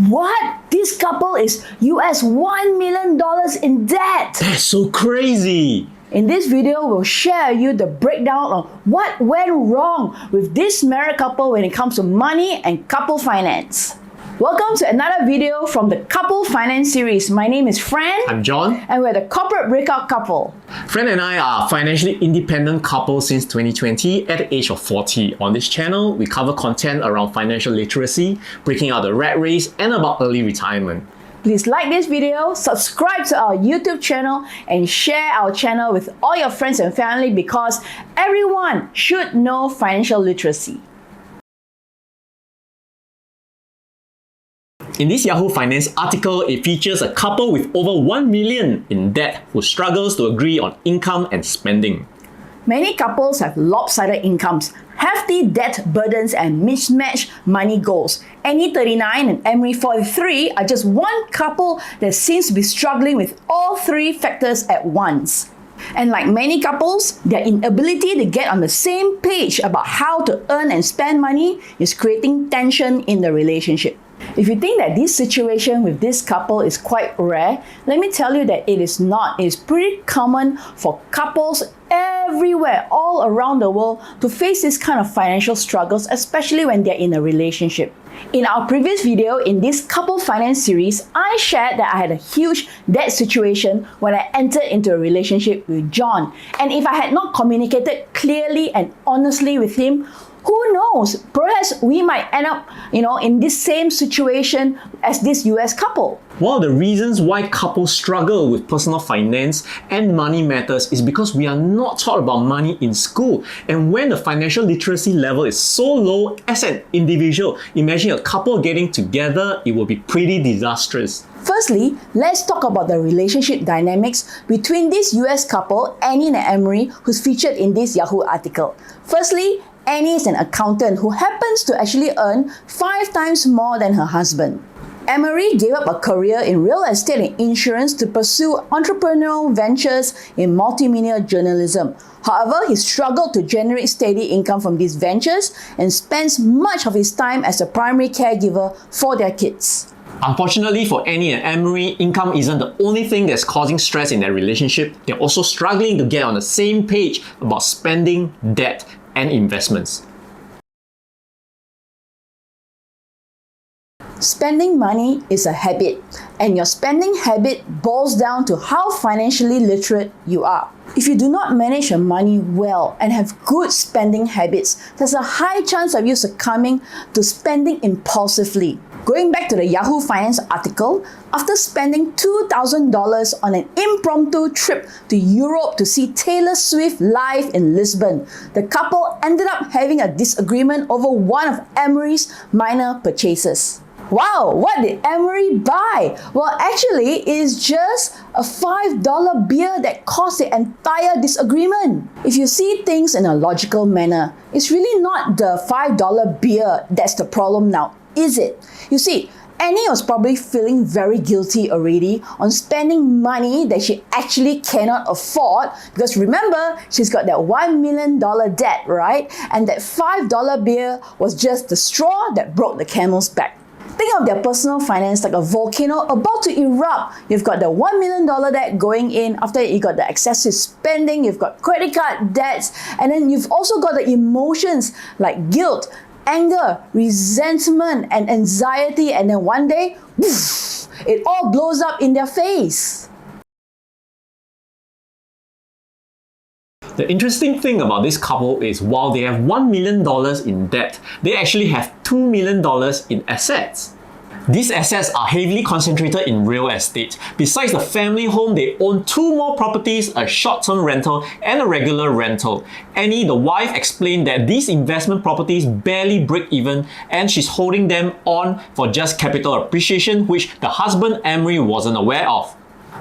What? This couple is $1 million in debt. That's so crazy. In this video, we'll share you the breakdown of what went wrong with this married couple when it comes to money and couple finance. Welcome to another video from the Couple Finance series. My name is Fran. I'm John. And we're the Corporate Breakout Couple. Fran and I are a financially independent couple since 2020 at the age of 40. On this channel, we cover content around financial literacy, breaking out the rat race, and about early retirement. Please like this video, subscribe to our YouTube channel, and share our channel with all your friends and family because everyone should know financial literacy. In this Yahoo Finance article, it features a couple with over $1 million in debt who struggles to agree on income and spending. Many couples have lopsided incomes, hefty debt burdens, and mismatched money goals. Annie 39 and Emery 43 are just one couple that seems to be struggling with all three factors at once. And like many couples, their inability to get on the same page about how to earn and spend money is creating tension in the relationship. If you think that this situation with this couple is quite rare, let me tell you that it is not. It is pretty common for couples everywhere, all around the world, to face this kind of financial struggles, especially when they're in a relationship. In our previous video in this Couple Finance series, I shared that I had a huge debt situation when I entered into a relationship with John. And if I had not communicated clearly and honestly with him, who knows? Perhaps we might end up, in this same situation as this US couple. One of the reasons why couples struggle with personal finance and money matters is because we are not taught about money in school. And when the financial literacy level is so low as an individual, imagine a couple getting together, it will be pretty disastrous. Firstly, let's talk about the relationship dynamics between this US couple, Annie and Emery, who's featured in this Yahoo article. Firstly, Annie is an accountant who happens to actually earn 5 times more than her husband. Emery gave up a career in real estate and insurance to pursue entrepreneurial ventures in multimedia journalism. However, he struggled to generate steady income from these ventures and spends much of his time as a primary caregiver for their kids. Unfortunately for Annie and Emery, income isn't the only thing that's causing stress in their relationship. They're also struggling to get on the same page about spending, debt, and investments. Spending money is a habit, and your spending habit boils down to how financially literate you are. If you do not manage your money well and have good spending habits, there's a high chance of you succumbing to spending impulsively. Going back to the Yahoo Finance article, after spending $2,000 on an impromptu trip to Europe to see Taylor Swift live in Lisbon, the couple ended up having a disagreement over one of Emery's minor purchases. Wow, what did Emery buy? Well, actually, it is just a $5 beer that caused the entire disagreement. If you see things in a logical manner, it's really not the $5 beer that's the problem now, is it? You see, Annie was probably feeling very guilty already on spending money that she actually cannot afford because remember, she's got that $1 million debt, right? And that $5 beer was just the straw that broke the camel's back. Think of their personal finance like a volcano about to erupt. You've got the $1 million debt going in. After you got the excessive spending, you've got credit card debts, and then you've also got the emotions like guilt, anger, resentment, and anxiety, and then one day, woof, it all blows up in their face. The interesting thing about this couple is while they have $1 million in debt, they actually have $2 million in assets. These assets are heavily concentrated in real estate. Besides the family home, they own 2 more properties, a short-term rental and a regular rental. Annie, the wife, explained that these investment properties barely break even and she's holding them on for just capital appreciation, which the husband Emery wasn't aware of.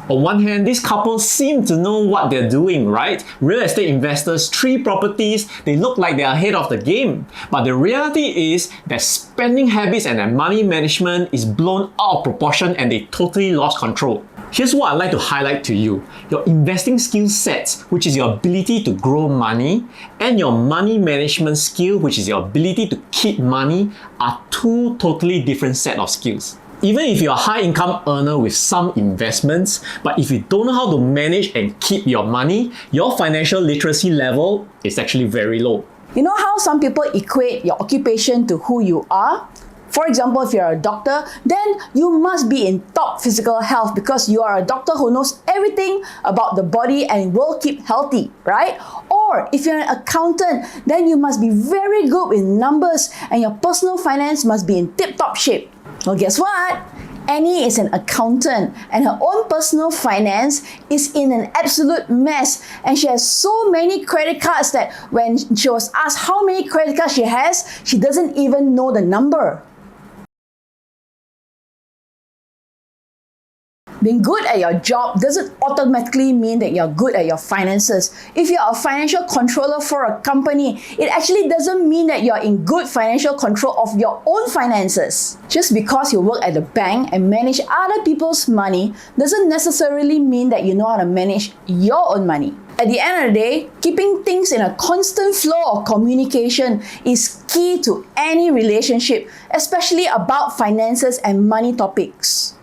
On one hand, these couples seem to know what they're doing, right? Real estate investors, 3 properties, they look like they're ahead of the game. But the reality is that spending habits and their money management is blown out of proportion and they totally lost control. Here's what I'd like to highlight to you. Your investing skill sets, which is your ability to grow money, and your money management skill, which is your ability to keep money, are 2 totally different set of skills. Even if you're a high income earner with some investments, but if you don't know how to manage and keep your money, your financial literacy level is actually very low. You know how some people equate your occupation to who you are? For example, if you're a doctor, then you must be in top physical health because you are a doctor who knows everything about the body and will keep healthy, right? Or if you're an accountant, then you must be very good with numbers and your personal finance must be in tip-top shape. Well, guess what? Annie is an accountant and her own personal finance is in an absolute mess, and she has so many credit cards that when she was asked how many credit cards she has, she doesn't even know the number. Being good at your job doesn't automatically mean that you're good at your finances. If you're a financial controller for a company, it actually doesn't mean that you're in good financial control of your own finances. Just because you work at the bank and manage other people's money doesn't necessarily mean that you know how to manage your own money. At the end of the day, keeping things in a constant flow of communication is key to any relationship, especially about finances and money topics.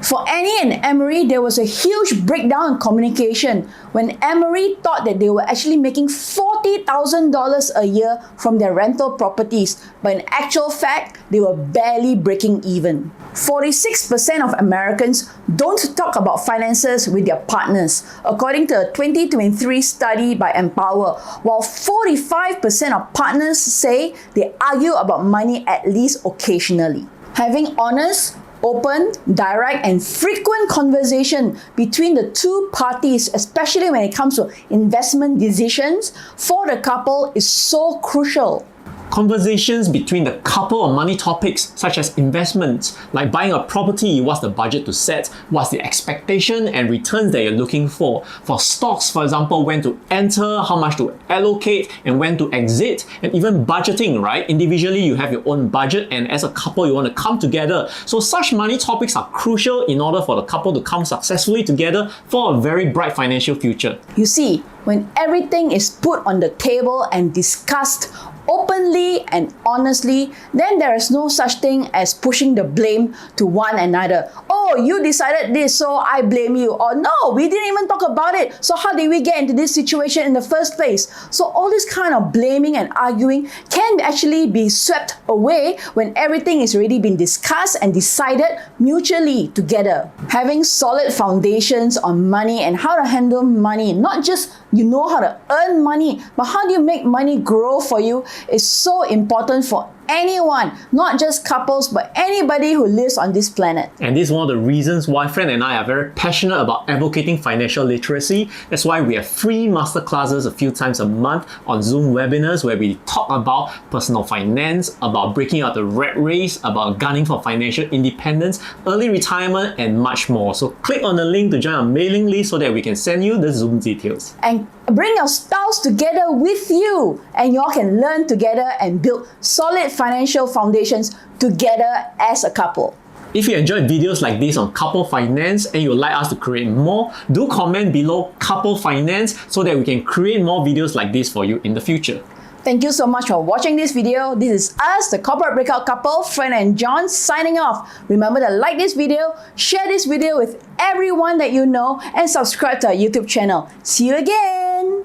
For Annie and Emery, there was a huge breakdown in communication when Emery thought that they were actually making $40,000 a year from their rental properties, but in actual fact, they were barely breaking even. 46% of Americans don't talk about finances with their partners, according to a 2023 study by Empower, while 45% of partners say they argue about money at least occasionally. Having honest, open, direct, and frequent conversation between the two parties, especially when it comes to investment decisions for the couple, is so crucial. Conversations between the couple on money topics such as investments, like buying a property, what's the budget to set, what's the expectation and returns that you're looking for. For stocks, for example, when to enter, how much to allocate, and when to exit, and even budgeting, right? Individually, you have your own budget, and as a couple, you want to come together. So such money topics are crucial in order for the couple to come successfully together for a very bright financial future. You see, when everything is put on the table and discussed openly and honestly, then there is no such thing as pushing the blame to one another. Oh, you decided this, so I blame you. Or no, we didn't even talk about it, so how did we get into this situation in the first place? So all this kind of blaming and arguing can actually be swept away when everything is already been discussed and decided mutually together. Having solid foundations on money and how to handle money, not just you know how to earn money, but how do you make money grow for you, is so important for anyone, not just couples, but anybody who lives on this planet. And this is one of the reasons why Fran and I are very passionate about advocating financial literacy. That's why we have free masterclasses a few times a month on Zoom webinars where we talk about personal finance, about breaking out the rat race, about gunning for financial independence, early retirement, and much more. So click on the link to join our mailing list so that we can send you the Zoom details. And bring your spouse together with you, and y'all can learn together and build solid financial foundations together as a couple. If you enjoyed videos like this on couple finance and you would like us to create more, do comment below couple finance so that we can create more videos like this for you in the future. Thank you so much for watching this video. This is us, the Corporate Breakout Couple, Fran and John, signing off. Remember to like this video, share this video with everyone that you know, and subscribe to our YouTube channel. See you again!